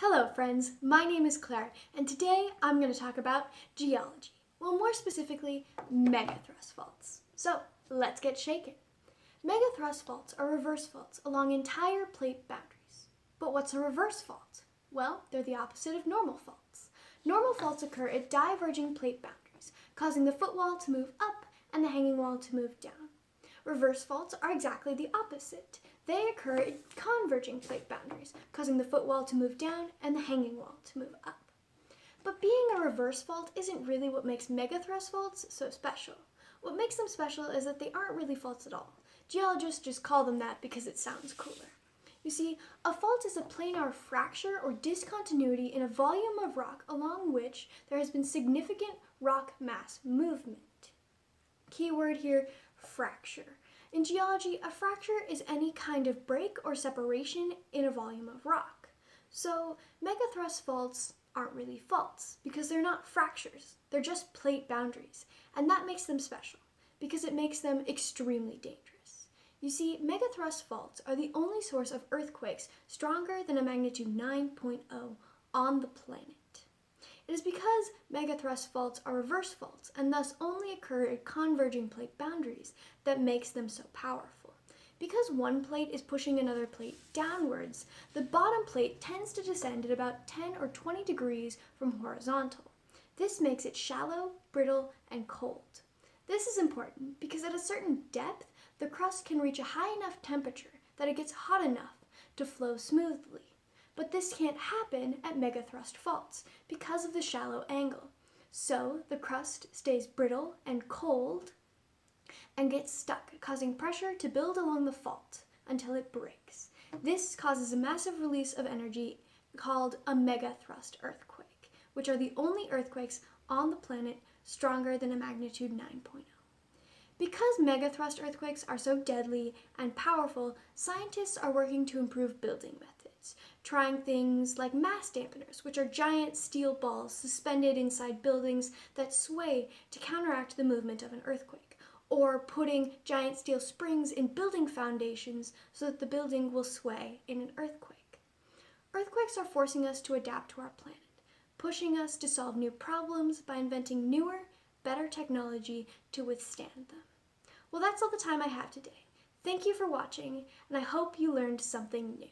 Hello friends, my name is Clara, and today I'm going to talk about geology. Well, more specifically, megathrust faults. So, let's get shaken. Megathrust faults are reverse faults along entire plate boundaries. But what's a reverse fault? Well, they're the opposite of normal faults. Normal faults occur at diverging plate boundaries, causing the footwall to move up and the hanging wall to move down. Reverse faults are exactly the opposite. They occur at converging plate boundaries, causing the footwall to move down and the hanging wall to move up. But being a reverse fault isn't really what makes megathrust faults so special. What makes them special is that they aren't really faults at all. Geologists just call them that because it sounds cooler. You see, a fault is a planar fracture or discontinuity in a volume of rock along which there has been significant rock mass movement. Keyword here, fracture. In geology, a fracture is any kind of break or separation in a volume of rock. So, megathrust faults aren't really faults because they're not fractures. They're just plate boundaries, and that makes them special because it makes them extremely dangerous. You see, megathrust faults are the only source of earthquakes stronger than a magnitude 9.0 on the planet. It is because megathrust faults are reverse faults and thus only occur at converging plate boundaries that makes them so powerful. Because one plate is pushing another plate downwards, the bottom plate tends to descend at about 10 or 20 degrees from horizontal. This makes it shallow, brittle, and cold. This is important because at a certain depth, the crust can reach a high enough temperature that it gets hot enough to flow smoothly. But this can't happen at megathrust faults because of the shallow angle. So the crust stays brittle and cold and gets stuck, causing pressure to build along the fault until it breaks. This causes a massive release of energy called a megathrust earthquake, which are the only earthquakes on the planet stronger than a magnitude 9.0. Because megathrust earthquakes are so deadly and powerful, scientists are working to improve building methods, trying things like mass dampeners, which are giant steel balls suspended inside buildings that sway to counteract the movement of an earthquake, or putting giant steel springs in building foundations so that the building will sway in an earthquake. Earthquakes are forcing us to adapt to our planet, pushing us to solve new problems by inventing newer, better technology to withstand them. Well, that's all the time I have today. Thank you for watching, and I hope you learned something new.